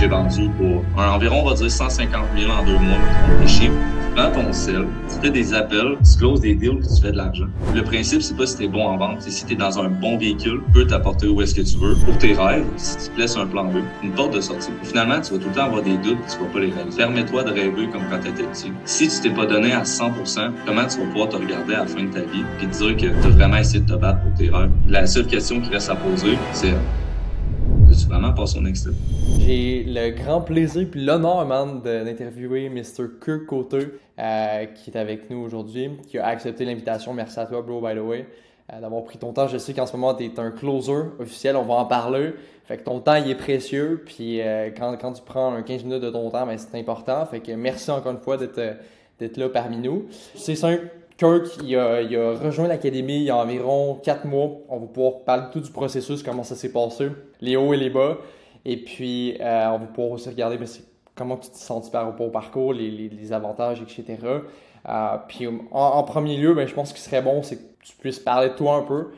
j'ai vendu pour environ, on va dire, 150 000 en 2 mois. Et chez prends ton sel, tu fais des appels, tu closes des deals, puis tu fais de l'argent. Le principe, c'est pas si t'es bon en vente, c'est si t'es dans un bon véhicule, peut t'apporter où est-ce que tu veux, pour tes rêves, si tu te plais sur un plan B, une porte de sortie. Puis finalement, tu vas tout le temps avoir des doutes, puis tu vas pas les rêver. Permets-toi de rêver comme quand t'étais petit. Si tu t'es pas donné à 100%, comment tu vas pouvoir te regarder à la fin de ta vie, puis te dire que t'as vraiment essayé de te battre pour tes rêves? La seule question qui reste à poser, c'est as-tu vraiment passé au next step? J'ai le grand plaisir puis l'honneur, man, d'interviewer Mr. Kirk Coteux, qui est avec nous aujourd'hui, qui a accepté l'invitation. Merci à toi, bro, by the way, d'avoir pris ton temps. Je sais qu'en ce moment, tu es un closer officiel, on va en parler. Fait que ton temps, il est précieux. Puis quand tu prends 15 minutes de ton temps, ben, c'est important. Fait que merci encore une fois d'être là parmi nous. C'est simple. Kirk, il a rejoint l'académie il y a environ 4 mois. On va pouvoir parler tout du processus, comment ça s'est passé, les hauts et les bas. Et puis, on va pouvoir aussi regarder comment tu te sens par rapport au parcours, les avantages, etc. Puis, en premier lieu, ben, je pense qu'il serait bon, c'est que tu puisses parler de toi un peu.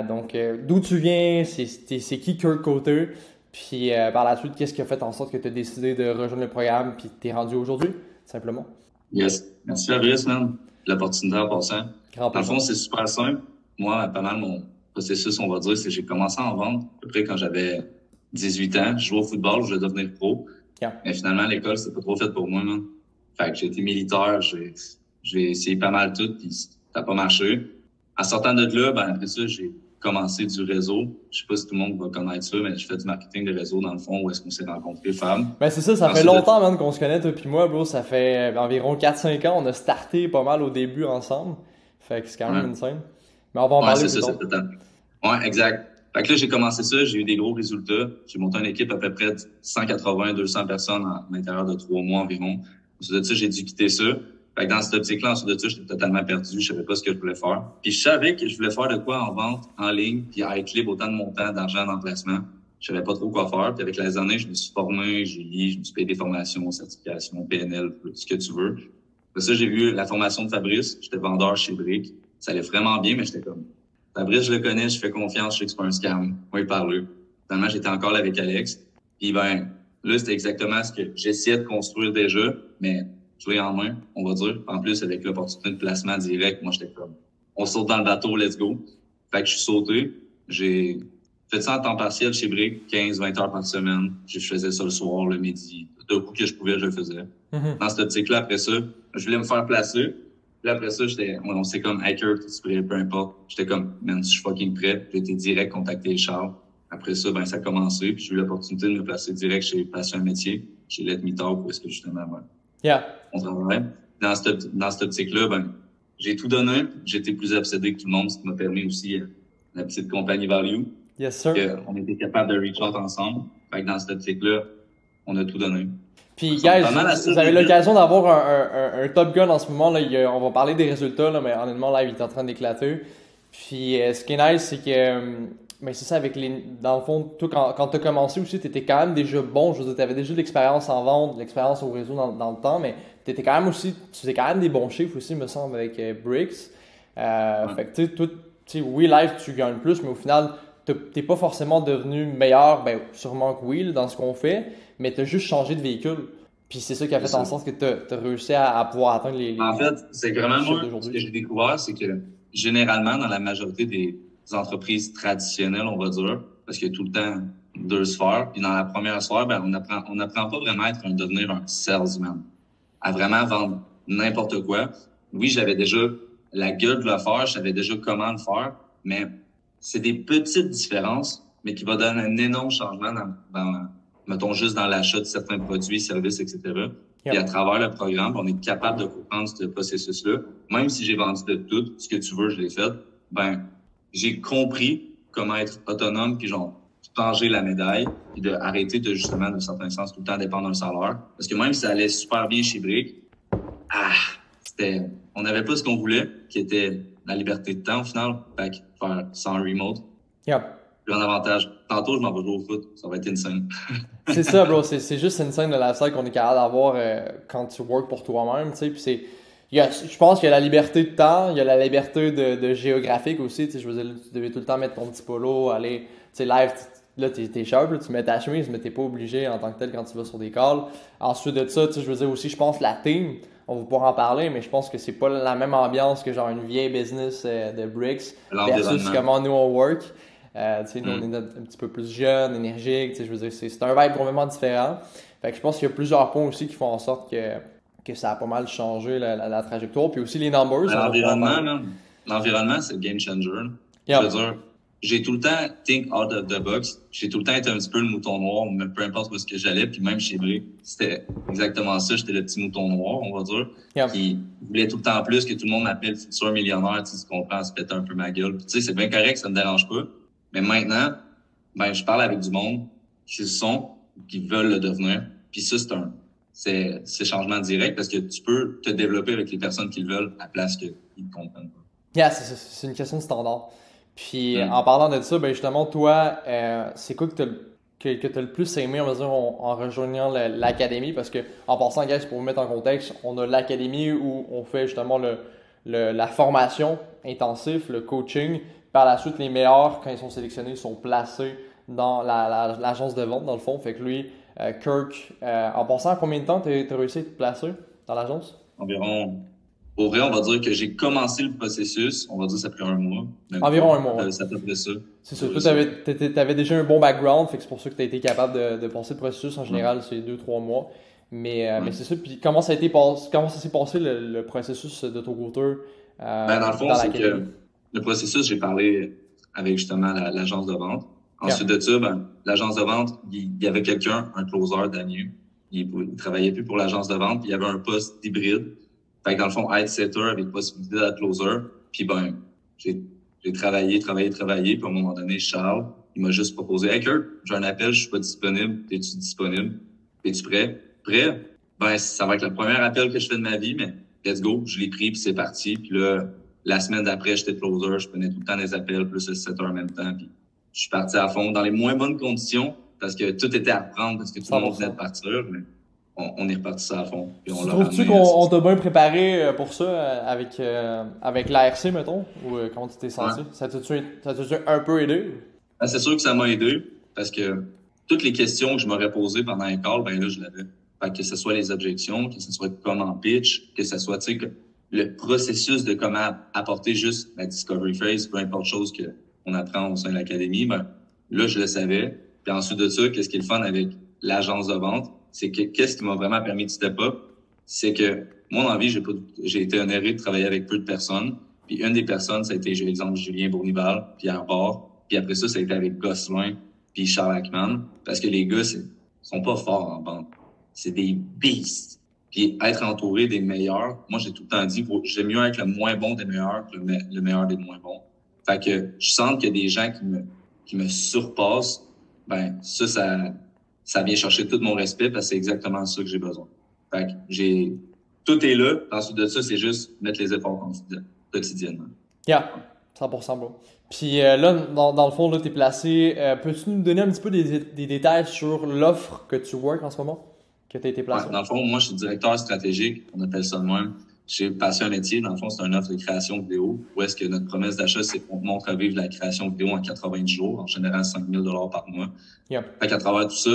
Donc, d'où tu viens, c'est qui Kirk Coteux. Puis, par la suite, qu'est-ce qui a fait en sorte que tu as décidé de rejoindre le programme puis tu es rendu aujourd'hui, simplement? Yes. Merci Fabrice, man. L'opportunité en passant. Grand Dans le plaisir. fond, c'est super simple. Moi, pas mal mon processus, on va dire, c'est que j'ai commencé à en vendre à peu près quand j'avais 18 ans. Je jouais au football, je voulais devenir pro. Yeah. Mais finalement, l'école, c'était pas trop fait pour moi, man. Fait que j'ai été militaire, j'ai essayé pas mal tout, puis ça n'a pas marché. En sortant de là, ben après ça, j'ai commencé du réseau. Je sais pas si tout le monde va connaître ça, mais je fais du marketing de réseau dans le fond, où est-ce qu'on s'est rencontrés, Fab. Ben c'est ça fait longtemps man, qu'on se connaît, toi puis moi, bro. Ça fait environ 4-5 ans. On a starté pas mal au début ensemble. Fait que c'est quand même insane. Mais on va en parler c'est plus ça, tard. c'est total. Ouais, exact. Fait que là, j'ai commencé ça, j'ai eu des gros résultats. J'ai monté une équipe à peu près de 180-200 personnes à l'intérieur de 3 mois environ. Ensuite de ça, j'ai dû quitter ça. Fait que dans cette optique-là, ensuite de ça, j'étais totalement perdu. Je savais pas ce que je voulais faire. Puis je savais que je voulais faire de quoi en vente, en ligne, puis à être libre autant de mon temps, d'argent, d'emplacement. Je savais pas trop quoi faire. Puis avec les années, je me suis formé, j'ai lu, je me suis payé des formations, certifications, PNL, ce que tu veux. Après ça, j'ai vu la formation de Fabrice. J'étais vendeur chez Brick. Ça allait vraiment bien, mais j'étais comme, Fabrice, je le connais, je fais confiance, je sais que c'est pas un scam. Moi, il parle. Finalement, j'étais encore là avec Alex. Puis ben, là, c'était exactement ce que j'essayais de construire déjà, mais jouer en main, on va dire. En plus, avec l'opportunité de placement direct, moi, j'étais comme, on saute dans le bateau, let's go. Fait que je suis sauté. J'ai fait ça en temps partiel chez Brick, 15-20 heures par semaine. Je faisais ça le soir, le midi. D'un coup que je pouvais, je le faisais. Dans cette optique-là, après ça, je voulais me faire placer. Puis après ça, on s'est comme hacker, tu prêt, peu importe. J'étais comme, man, je suis fucking prêt. J'ai été direct contacter Charles. Après ça, ben, ça a commencé. Puis j'ai eu l'opportunité de me placer direct chez Passion Métier, chez Let Me Talk, où est-ce que justement, ben, on travaille. Dans cette optique-là, ben, j'ai tout donné. J'étais plus obsédé que tout le monde, ce qui m'a permis aussi la petite compagnie Value. Yes, sir. On était capable de reach out ensemble. Fait que dans cette optique-là, on a tout donné. Puis, guys, vous avez l'occasion d'avoir un Top Gun en ce moment. Là, on va parler des résultats, là, mais honnêtement, live, il est en train d'éclater. Puis, ce qui est nice, c'est que, mais c'est ça, dans le fond, toi, quand tu as commencé aussi, tu étais quand même déjà bon. Je veux dire, tu avais déjà de l'expérience en vente, de l'expérience au réseau dans le temps, mais tu étais quand même aussi, tu faisais quand même des bons chiffres aussi, me semble, avec Bricks. Fait que, tu sais, oui, live, tu gagnes plus, mais au final, t'es pas forcément devenu meilleur, ben sûrement que oui, là, dans ce qu'on fait, mais t'as juste changé de véhicule. Puis c'est ça qui a fait en sorte que t'as réussi à pouvoir atteindre les En fait, c'est vraiment moi, ce que d'aujourd'hui. j'ai découvert, c'est que généralement, dans la majorité des entreprises traditionnelles, on va dire, parce qu'il y a tout le temps 2 sphères, puis dans la première sphère, ben, on apprend pas vraiment à devenir un salesman, à vraiment vendre n'importe quoi. Oui, j'avais déjà la gueule de le faire, je savais déjà comment le faire, mais c'est des petites différences, mais qui vont donner un énorme changement mettons, juste dans l'achat de certains produits, services, etc. Puis à travers le programme, on est capable de comprendre ce processus-là. Même si j'ai vendu de tout, ce que tu veux, je l'ai fait, ben, j'ai compris comment être autonome, puis genre, changer la médaille, puis de arrêter de, justement, d'un certain sens, tout le temps dépendre d'un salaire. Parce que même si ça allait super bien chez Brick, on n'avait pas ce qu'on voulait, qui était la liberté de temps, au final, fait que faire sans remote. Plus en avantage. Tantôt, je m'en vais jouer au foot. Ça va être insane. C'est ça, bro. C'est juste une scène de lifestyle qu'on est capable d'avoir quand tu work pour toi-même, tu sais. Puis je pense qu'il y a la liberté de temps, il y a la liberté de géographique aussi, tu sais. Je veux dire, tu devais tout le temps mettre ton petit polo, aller, tu sais, live, là, t'es sharp, là, tu mets ta chemise, mais t'es pas obligé en tant que tel quand tu vas sur des calls. Ensuite de ça, tu sais, je veux dire aussi, je pense la team, on va pouvoir en parler, mais je pense que c'est pas la même ambiance que genre une vieille business de Bricks versus comment nous on work. Tu sais, nous, on est un petit peu plus jeunes, énergiques, tu sais, je veux dire, c'est un vibe complètement différent. Fait que je pense qu'il y a plusieurs points aussi qui font en sorte que ça a pas mal changé la trajectoire. Puis aussi les numbers. L'environnement, c'est le game changer. Yep. Je veux dire, j'ai tout le temps think out of the box. J'ai tout le temps été un petit peu le mouton noir, mais peu importe où est-ce que j'allais. Puis même chez Brick, c'était exactement ça. J'étais le petit mouton noir, on va dire. Yep. Qui voulait tout le temps plus que tout le monde m'appelle le futur millionnaire. Tu sais, tu comprends, se pète un peu ma gueule. Puis, tu sais, c'est bien correct, ça me dérange pas. Mais maintenant, ben, je parle avec du monde qui le sont, qui veulent le devenir. Puis ça, c'est changement direct parce que tu peux te développer avec les personnes qui le veulent à place qu'ils ne comprennent pas. Yeah, c'est une question de standard. Puis en parlant de ça, ben justement, toi, c'est quoi que t'as le plus aimé, on va dire, en rejoignant l'académie? Parce que, en passant, guys, pour vous mettre en contexte, on a l'académie où on fait justement la formation intensive, le coaching. Par la suite, les meilleurs, quand ils sont sélectionnés, sont placés dans l'agence de vente, dans le fond. Fait que lui, Kirk, en passant, combien de temps t'as réussi à te placer dans l'agence? Environ. Au vrai, on va dire que j'ai commencé le processus, on va dire que ça a pris un mois. Environ un mois, ouais. Ça fait ça. C'est ça. Toi, t'avais déjà un bon background, fait que c'est pour ça que tu as été capable de passer le processus. En général, c'est 2-3 mois. Mais c'est ça. Puis comment ça s'est passé le processus de ton côté dans le fond, c'est que le processus, j'ai parlé avec justement l'agence de vente. Ensuite de ça, l'agence de vente, il y avait quelqu'un, un closer d'Anu. Il travaillait plus pour l'agence de vente, puis il y avait un poste hybride. Fait que dans le fond, être setter avec possibilité d'être closer. Puis j'ai travaillé. Puis à un moment donné, Charles, il m'a juste proposé, hey Kurt, j'ai un appel, je suis pas disponible. Es-tu disponible? Es-tu prêt? Prêt? Ça va être le premier appel que je fais de ma vie, mais let's go. Je l'ai pris, puis c'est parti. Puis là, la semaine d'après, j'étais closer. Je prenais tout le temps des appels, plus le setter en même temps. Puis je suis parti à fond dans les moins bonnes conditions parce que tout était à reprendre parce que tout le monde venait de partir. Mais on est reparti ça à fond. Puis trouves-tu qu'on t'a bien préparé pour ça avec l'ARC, mettons? Ou comment tu t'es senti? Ouais. Ça t'a-tu un peu aidé? C'est sûr que ça m'a aidé parce que toutes les questions que je m'aurais posées pendant un call, là, je l'avais. Fait que ce soit les objections, que ce soit comment pitch, que ce soit, tu sais, le processus de comment apporter juste la discovery phase, peu importe chose qu'on apprend au sein de l'académie, là, je le savais. Puis ensuite de ça, qu'est-ce qui est le fun avec l'agence de vente? C'est que qu'est-ce qui m'a vraiment permis de step up? C'est que moi, dans la vie, j'ai été honoré de travailler avec peu de personnes. Puis une des personnes, ça a été, j'ai l'exemple Julien Bournival, Pierre Barre. Puis après ça a été avec Gosselin, puis Charles Ackman. Parce que les gars, sont pas forts en vente. C'est des beasts. Puis être entouré des meilleurs, moi, j'ai tout le temps dit, j'aime mieux être le moins bon des meilleurs que le meilleur des moins bons. Fait que je sens qu'il y a des gens qui me surpassent. Ça vient chercher tout mon respect parce que c'est exactement ça que j'ai besoin. Fait que tout est là. Ensuite de ça, c'est juste mettre les efforts quotidiennement. Yeah, 100% bro. Puis là, dans le fond, là, t'es placé. Peux-tu nous donner un petit peu des détails sur l'offre que tu work en ce moment? Que tu as été placé? Ouais, dans le fond, moi, je suis directeur stratégique. On appelle ça de même. J'ai passé un métier. Dans le fond, c'est une offre de création vidéo. Où est-ce que notre promesse d'achat, c'est qu'on te montre à vivre la création vidéo en 90 jours, en générant 5 000 $ par mois. Yep. Fait qu'à travers tout ça,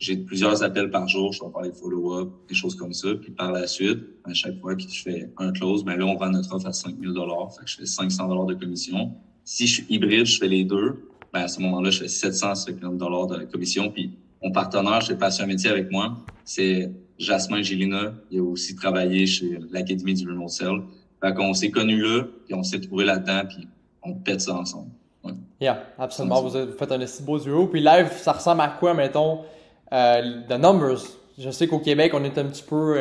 j'ai plusieurs appels par jour. Je vais faire des follow-up, des choses comme ça. Puis par la suite, à chaque fois que je fais un close, là, on vend notre offre à 5 000 $. Fait que je fais 500 $ de commission. Si je suis hybride, je fais les deux. À ce moment-là, je fais 750 $ de commission. Puis mon partenaire chez Passion Métier avec moi, c'est Jasmin Gélina. Il a aussi travaillé chez l'Académie du Remote Sell. Fait qu'on s'est connus là, puis on s'est trouvés là-dedans, puis on pète ça ensemble. Ouais. Yeah, absolument. Vous faites un si beau duo. Puis live, ça ressemble à quoi, mettons, the numbers? Je sais qu'au Québec, on est un petit peu...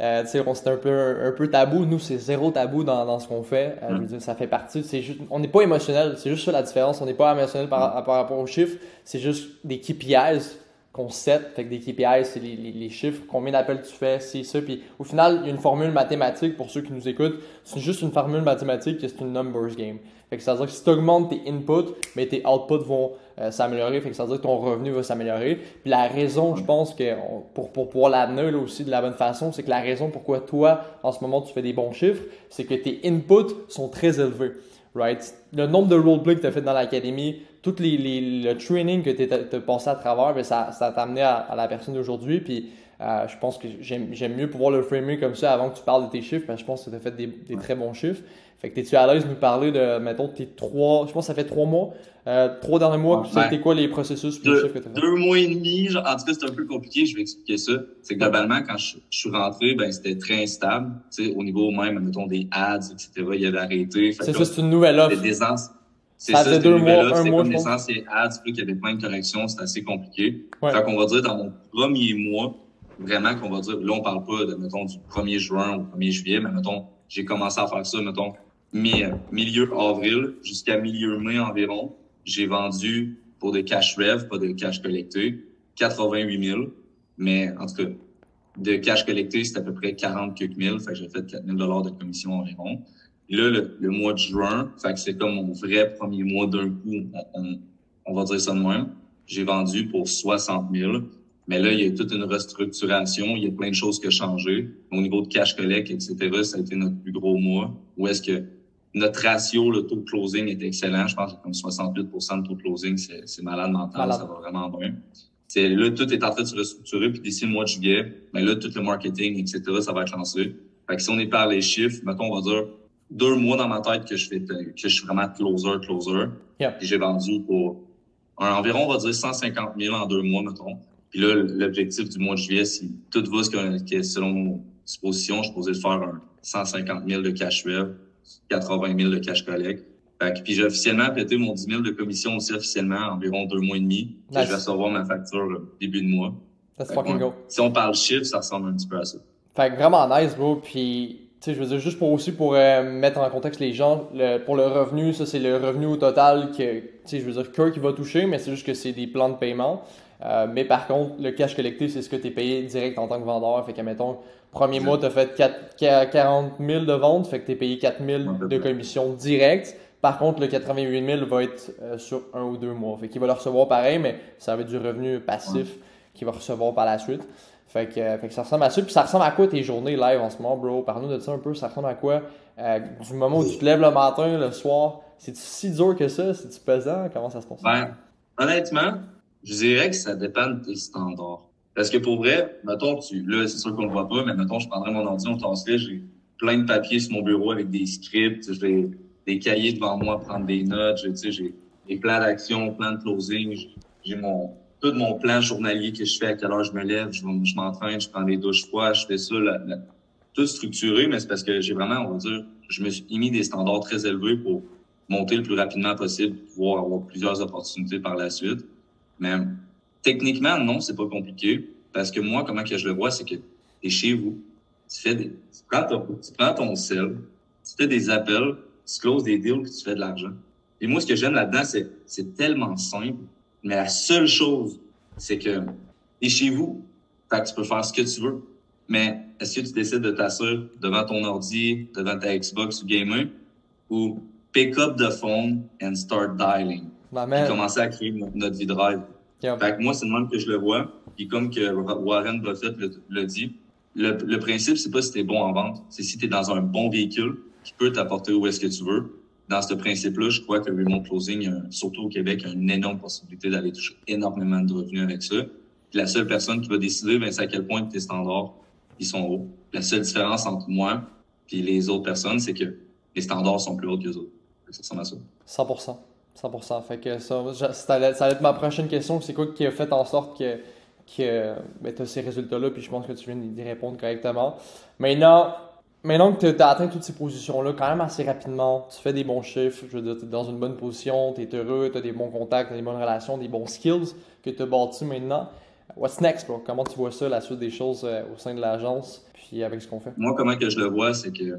c'est un peu tabou. Nous, c'est zéro tabou dans ce qu'on fait. Je veux dire, ça fait partie. C'est juste, on n'est pas émotionnel. C'est juste ça la différence. On n'est pas émotionnel par rapport aux chiffres. C'est juste des KPIs qu'on set. Fait que des KPIs, c'est les chiffres. Combien d'appels tu fais, c'est ça. Puis au final, il y a une formule mathématique pour ceux qui nous écoutent. C'est juste une formule mathématique que c'est une numbers game. Fait que ça veut dire que si tu augmentes tes inputs, mais tes outputs vont s'améliorer. Fait que ça veut dire que ton revenu va s'améliorer. Puis la raison, je pense que pour pouvoir l'amener là aussi de la bonne façon, c'est que la raison pourquoi toi, en ce moment, tu fais des bons chiffres, c'est que tes inputs sont très élevés. Right? Le nombre de roleplays que tu as fait dans l'académie, tout le training que tu as passé à travers, ben, ça t'a amené à la personne d'aujourd'hui. Puis je pense que j'aime mieux pouvoir le framer comme ça avant que tu parles de tes chiffres, parce que je pense que tu as fait des très bons chiffres. Fait que es-tu à l'aise de nous parler de, mettons, tes je pense que ça fait 3 mois, 3 derniers mois, puis c'était quoi les processus et les chiffres que tu as fait? 2 mois et demi, genre, en tout cas, c'est un peu compliqué, je vais expliquer ça. C'est que globalement, quand je suis rentré, ben, c'était très instable, tu sais, au niveau même, mettons, des ads, etc., il y avait arrêté. C'est ça, c'est une nouvelle offre. C'est ça, c'était 2 mois, 1 c'était mois, comme je pense. naissance et ads, puis qu'il y avait plein de corrections, c'était assez compliqué. Ouais. Fait qu'on va dire, dans mon premier mois, vraiment qu'on va dire, là, on parle pas de, mettons, du 1er juin au 1er juillet, mais mettons, j'ai commencé à faire ça, mettons, milieu avril jusqu'à milieu mai environ. J'ai vendu pour des cash rev, pas de cash collecté, 88 000. Mais, en tout cas, de cash collecté, c'était à peu près 40 quelques mille. Fait que j'ai fait 4 000 $ de commission environ. Et là, le mois de juin, fait que c'est comme mon vrai premier mois d'un coup, on va dire ça de même. J'ai vendu pour 60 000. Mais là, il y a toute une restructuration. Il y a plein de choses qui ont changé. Au niveau de cash collect, etc., ça a été notre plus gros mois. Où est-ce que notre ratio, le taux de closing est excellent. Je pense que comme 68% de taux de closing, c'est malade mental. Ça va vraiment bien. Là, tout est en train de se restructurer. Puis d'ici le mois de juillet, ben là, tout le marketing, etc., ça va être lancé. Fait que si on est par les chiffres, mettons, on va dire 2 mois dans ma tête que je suis vraiment closer. Yep. Puis j'ai vendu pour environ, on va dire 150 000 en 2 mois, mettons. Puis là, l'objectif du mois de juillet, si tout va selon nos suppositions, je suis posé de faire un 150 000 de cash web, 80 000 de cash collect. Puis j'ai officiellement pété mon 10 000 de commission aussi officiellement, environ 2 mois et demi. Nice. Je vais recevoir ma facture début de mois. That's fucking go. Si on parle chiffre, ça ressemble un petit peu à ça. Fait que vraiment nice, bro. Puis, tu sais, je veux dire, juste pour mettre en contexte les gens, pour le revenu, ça, c'est le revenu au total que, tu sais, je veux dire, Kirk qui va toucher, mais c'est juste que c'est des plans de paiement. Mais par contre, le cash collecté, c'est ce que tu es payé direct en tant que vendeur. Fait que, mettons, premier mois, tu as fait 40 000 de vente, fait que tu es payé 4 000 de commission directe. Par contre, le 88 000 va être sur 1 ou 2 mois. Fait qu'il va le recevoir pareil, mais ça va être du revenu passif qu'il va recevoir par la suite. Fait que ça ressemble à ça. Puis ça ressemble à quoi tes journées live en ce moment, bro? Parle-nous de ça un peu. Ça ressemble à quoi? Du moment où tu te lèves le matin, le soir, c'est-tu si dur que ça? C'est-tu pesant? Comment ça se passe? Ben, honnêtement, je dirais que ça dépend de tes standards. Parce que pour vrai, mettons, là, c'est sûr qu'on le voit pas, mais mettons, je prendrais mon ordi, on tasserait, j'ai plein de papiers sur mon bureau avec des scripts, j'ai des cahiers devant moi à prendre des notes, j'ai des plans d'action, plans de closing, j'ai tout mon plan journalier que je fais, à quelle heure je me lève, je m'entraîne, je prends des douches froides, je fais ça, tout structuré, mais c'est parce que j'ai vraiment, on va dire, je me suis mis des standards très élevés pour monter le plus rapidement possible, pouvoir avoir plusieurs opportunités par la suite. Mais techniquement, non, c'est pas compliqué. Parce que moi, comment que je le vois, c'est que t'es chez vous, tu prends ton sel, tu fais des appels, tu closes des deals, puis tu fais de l'argent. Et moi, ce que j'aime là-dedans, c'est tellement simple. Mais la seule chose, c'est que t'es chez vous, fait que tu peux faire ce que tu veux. Mais est-ce que tu décides de t'asseoir devant ton ordi, devant ta Xbox ou gamer, ou pick up the phone and start dialing? Puis commencer à créer notre vie de rêve. Yep. Fait que moi, c'est le même que je le vois. Puis comme que Warren Buffett l'a dit, le principe, c'est pas si t'es bon en vente, c'est si t'es dans un bon véhicule qui peut t'apporter où est-ce que tu veux. Dans ce principe-là, je crois que Remote Closing, surtout au Québec, a une énorme possibilité d'aller toucher énormément de revenus avec ça. Puis la seule personne qui va décider, c'est à quel point tes standards, ils sont hauts. La seule différence entre moi et les autres personnes, c'est que les standards sont plus hauts que les autres. Ça ressemble à ça. 100%. Fait que ça allait être ma prochaine question. C'est quoi qui a fait en sorte que tu as ces résultats-là? Puis je pense que tu viens d'y répondre correctement. Maintenant que tu as atteint toutes ces positions-là, quand même assez rapidement, tu fais des bons chiffres, je veux dire, tu es dans une bonne position, tu es heureux, tu as des bons contacts, tu as des bonnes relations, des bons skills que tu as bâtis maintenant. What's next, bro? Comment tu vois ça, la suite des choses au sein de l'agence, puis avec ce qu'on fait? Moi, comment que je le vois, c'est que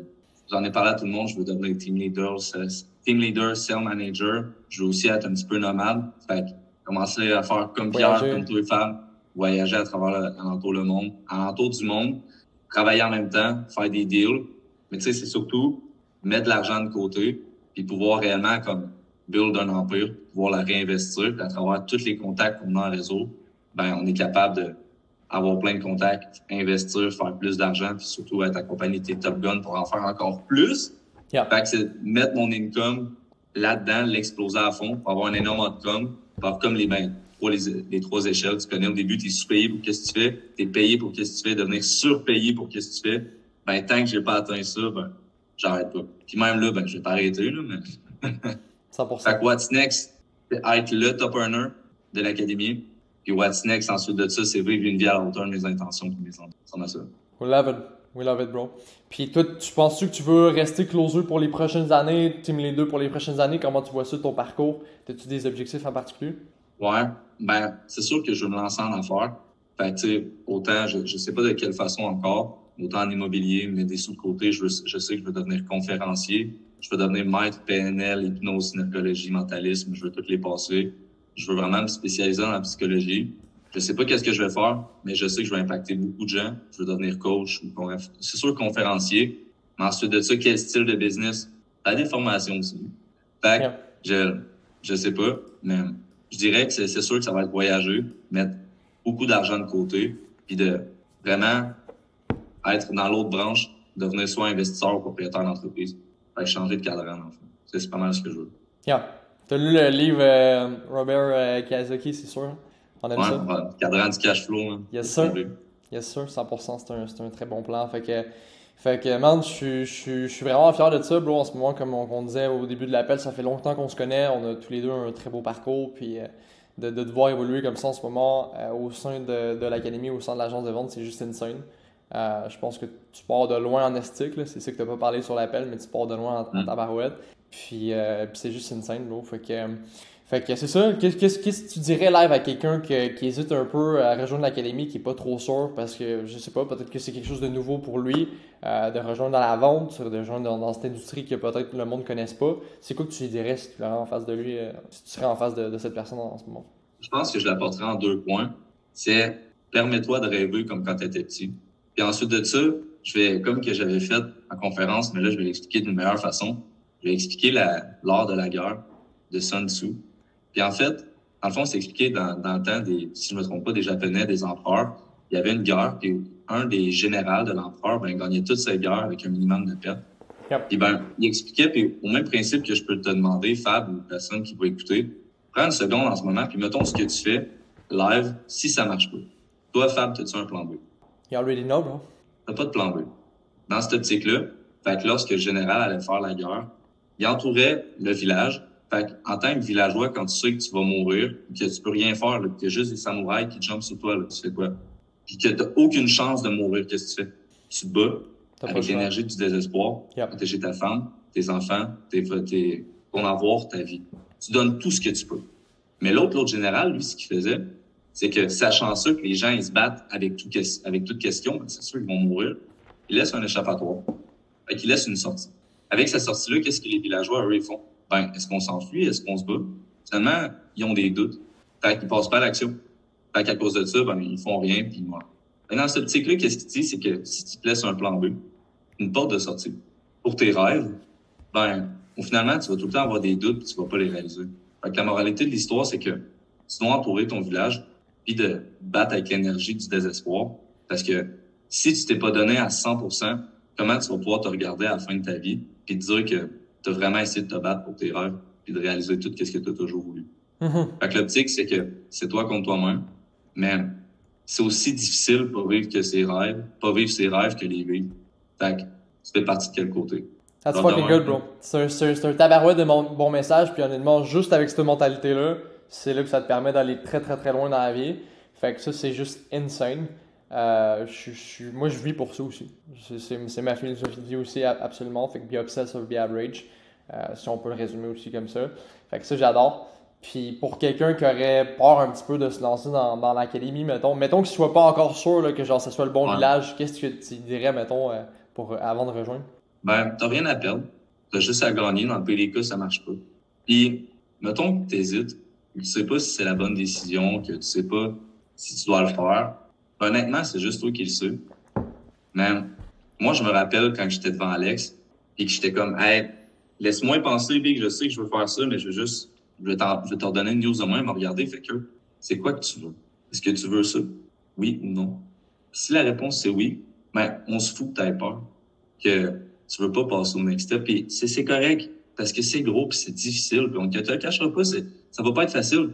j'en ai parlé à tout le monde, je veux devenir team leader, sales manager. Je veux aussi être un petit peu nomade. Fait que commencer à faire comme Pierre, comme tous les femmes, voyager à travers alentour du monde, travailler en même temps, faire des deals. Mais tu sais, c'est surtout mettre de l'argent de côté puis pouvoir réellement comme build un empire, pouvoir la réinvestir. Puis à travers tous les contacts qu'on a en réseau, ben on est capable d'avoir plein de contacts, investir, faire plus d'argent puis surtout être accompagné de tes Top Gun pour en faire encore plus. Yeah. Fait que c'est mettre mon income là-dedans, l'exploser à fond pour avoir un énorme outcome, pour avoir comme les trois échelles. Tu connais au début, tu es sous-payé pour qu'est-ce que tu fais, tu es payé pour qu'est-ce que tu fais, devenir surpayé pour qu'est-ce que tu fais. Ben, tant que j'ai pas atteint ça, ben, j'arrête pas. Puis même là, ben, je vais t'arrêter, là, mais. 100%. Fait que what's next, c'est être le top earner de l'académie. Puis what's next, ensuite de ça, c'est vivre une vie à la hauteur de mes intentions et mes ambitions. We love it. We love it, bro. Puis toi, tu penses-tu que tu veux rester closer pour les prochaines années, team les deux pour les prochaines années? Comment tu vois ça, ton parcours? As-tu des objectifs en particulier? Ouais, ben, c'est sûr que je veux me lancer en affaires. Fait que, tu sais, autant, je sais pas de quelle façon encore, autant en immobilier, mais des sous de côté, je sais que je veux devenir conférencier. Je veux devenir maître PNL, hypnose, synergologie, mentalisme. Je veux toutes les passer. Je veux vraiment me spécialiser dans la psychologie. Je sais pas qu'est-ce que je vais faire, mais je sais que je vais impacter beaucoup de gens. Je veux devenir coach, c'est sûr conférencier. Mais ensuite de ça, quel style de business? T'as des formations aussi. Fait que, je sais pas, mais je dirais que c'est sûr que ça va être voyager, mettre beaucoup d'argent de côté, puis de vraiment être dans l'autre branche, devenir soit investisseur ou propriétaire d'entreprise. Fait que changer de cadran, en fait. C'est pas mal ce que je veux. Yeah. T'as lu le livre Robert Kiyosaki, c'est sûr? On aime ça? Ouais, cadran du cash flow. Hein, yes, sir. Yes, sir. 100%. C'est un très bon plan. Fait que man, je suis vraiment fier de ça, bro. En ce moment, comme on disait au début de l'appel, ça fait longtemps qu'on se connaît. On a tous les deux un très beau parcours. Puis de te voir évoluer comme ça en ce moment au sein de l'académie, au sein de l'agence de vente, c'est juste insane. Je pense que tu pars de loin en estique, là. C'est ça que tu n'as pas parlé sur l'appel, mais tu pars de loin en tabarouette. Puis c'est juste insane, bro. Fait que c'est ça. Qu'est-ce que tu dirais live à quelqu'un qui hésite un peu à rejoindre l'académie, qui est pas trop sûr parce que, je sais pas, peut-être que c'est quelque chose de nouveau pour lui, de rejoindre dans la vente, de rejoindre dans cette industrie que peut-être le monde ne connaisse pas. C'est quoi que tu lui dirais si tu l'aurais en face de lui, si tu serais en face de cette personne en ce moment? Je pense que je l'apporterai en 2 points. C'est permets-toi de rêver comme quand tu étais petit. Puis ensuite de ça, je vais, comme que j'avais fait en conférence, mais là, je vais l'expliquer d'une meilleure façon. Je vais expliquer l'art de la guerre de Sun Tzu. Puis en fait, dans le fond, c'est expliqué dans le temps si je ne me trompe pas, des Japonais, des empereurs. Il y avait une guerre, puis un des généraux de l'empereur, ben, gagnait toutes ces guerres avec un minimum de pertes. Yep. Puis ben, il expliquait, puis au même principe que je peux te demander, Fab, ou personne qui va écouter, prends une seconde en ce moment, puis mettons ce que tu fais live, si ça marche pas. Toi, Fab, as-tu un plan B? You already know, bro. T'as pas de plan B. Dans cette optique-là, fait que lorsque le général allait faire la guerre, il entourait le village. Fait que, en tant que villageois, quand tu sais que tu vas mourir, que tu peux rien faire, là, qu'il y a juste des samouraïs qui jumpent sur toi, là, tu fais quoi? Puis que t'as aucune chance de mourir, qu'est-ce que tu fais? Tu te bats avec l'énergie du désespoir, protéger ta femme, tes enfants, ton avoir, ta vie. Tu donnes tout ce que tu peux. Mais l'autre général, lui, ce qu'il faisait, c'est que, sachant ça, que les gens, ils se battent avec toute question, ben, c'est sûr qu'ils vont mourir, il laisse un échappatoire. Fait qu'il laisse une sortie. Avec cette sortie-là, qu'est-ce que les villageois, eux, ils font? Ben, est-ce qu'on s'enfuit? Est-ce qu'on se bat? Finalement, ils ont des doutes. Fait qu'ils passent pas à l'action. Fait qu'à cause de ça, ben, ils font rien, puis ils meurent. Et dans cette optique-là, qu'est-ce qu'il dit? C'est que si tu te laisses un plan B, une porte de sortie, pour tes rêves, ben, finalement, tu vas tout le temps avoir des doutes, puis tu vas pas les réaliser. Fait que la moralité de l'histoire, c'est que tu dois entourer ton village, puis de battre avec l'énergie du désespoir. Parce que si tu t'es pas donné à 100%, comment tu vas pouvoir te regarder à la fin de ta vie, puis te dire que tu as vraiment essayé de te battre pour tes rêves, puis de réaliser tout ce que tu as toujours voulu. Fait que l'optique, c'est que c'est toi contre toi-même, mais c'est aussi difficile pas vivre que ses rêves, pas vivre ses rêves que les vivre. Fait que tu fais partie de quel côté? That's fucking good, bro. C'est un tabarouette de bon message, puis honnêtement, juste avec cette mentalité-là, c'est là que ça te permet d'aller très très très loin dans la vie. Fait que ça, c'est juste insane. Moi, je vis pour ça aussi. C'est ma philosophie de vie aussi, absolument. Fait que be obsessed or be average, si on peut le résumer aussi comme ça. Fait que ça, j'adore. Puis pour quelqu'un qui aurait peur un petit peu de se lancer dans l'académie, mettons qu'il soit pas encore sûr là, que genre ça soit le bon village, qu'est-ce que tu dirais, mettons, avant de rejoindre? Ben, t'as rien à perdre. T'as juste à gagner. Dans le pire des cas, ça marche pas. Puis, mettons que t'hésites, que tu sais pas si c'est la bonne décision, que tu sais pas si tu dois le faire. Honnêtement, c'est juste toi qui le sais. Mais moi, je me rappelle quand j'étais devant Alex et que j'étais comme, hey, laisse-moi penser, Big, je sais que je veux faire ça, mais je vais te redonner une news de moi, me regarder, fait que c'est quoi que tu veux? Est-ce que tu veux ça? Oui ou non? Si la réponse c'est oui, ben, on se fout que t'aies peur, que tu veux pas passer au next step. Puis c'est correct. parce que c'est gros puis c'est difficile. Puis on ne te le cachera pas, ça va pas être facile.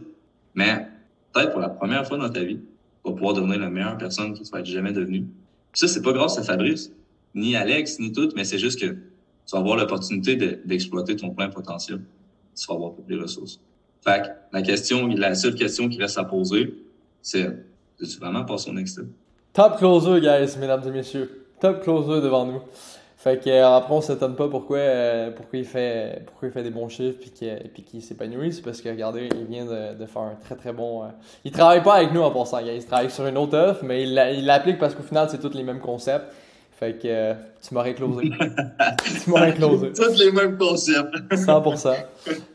Mais peut-être pour la première fois dans ta vie, tu vas pouvoir devenir la meilleure personne que tu vas être jamais devenue. Puis ça, c'est pas grâce à Fabrice, ni Alex, ni tout, mais c'est juste que tu vas avoir l'opportunité d'exploiter ton plein potentiel. Tu vas avoir toutes les ressources. Fait que la seule question qui reste à poser, c'est veux-tu vraiment passer au next step? Top closer, guys, mesdames et messieurs. Top closer devant nous. Fait que après, on s'étonne pas pourquoi il fait des bons chiffres puis qu'il s'épanouit. C'est parce que, regardez, il vient de faire un très très bon... Il travaille pas avec nous en passant, guys. Il travaille sur une autre offre, mais il l'applique parce qu'au final, c'est tous les mêmes concepts. Fait que tu m'aurais closé. Tu m'aurais closé. Tous les mêmes concepts. 100%.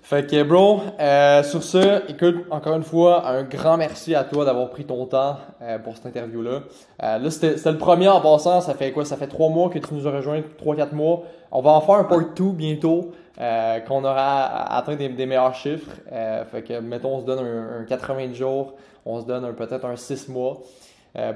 Fait que, bro, sur ce, écoute, encore une fois, un grand merci à toi d'avoir pris ton temps pour cette interview-là. Là, c'était le premier en passant. Ça fait quoi? Ça fait 3 mois que tu nous as rejoints, 3-4 mois. On va en faire un part 2 bientôt, qu'on aura atteint des meilleurs chiffres. Fait que, mettons, on se donne un 80 jours. On se donne peut-être un 6 mois.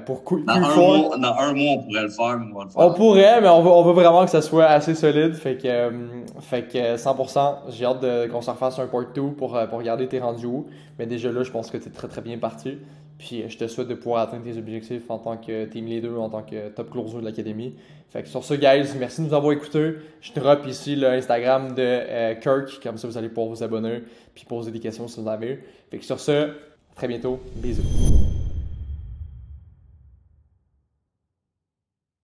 Pour dans un mois, on pourrait le faire, mais on va le faire. On pourrait, mais on veut vraiment que ça soit assez solide. Fait que 100%, j'ai hâte qu'on se refasse un part 2 pour regarder tes rendus où. Mais déjà là, je pense que tu es très très bien parti. Puis je te souhaite de pouvoir atteindre tes objectifs en tant que team leader, en tant que top closer de l'académie. Fait que sur ce, guys, merci de nous avoir écoutés. Je drop ici l'Instagram de Kirk, comme ça vous allez pouvoir vous abonner puis poser des questions si vous en avez. Fait que sur ce, à très bientôt. Bisous.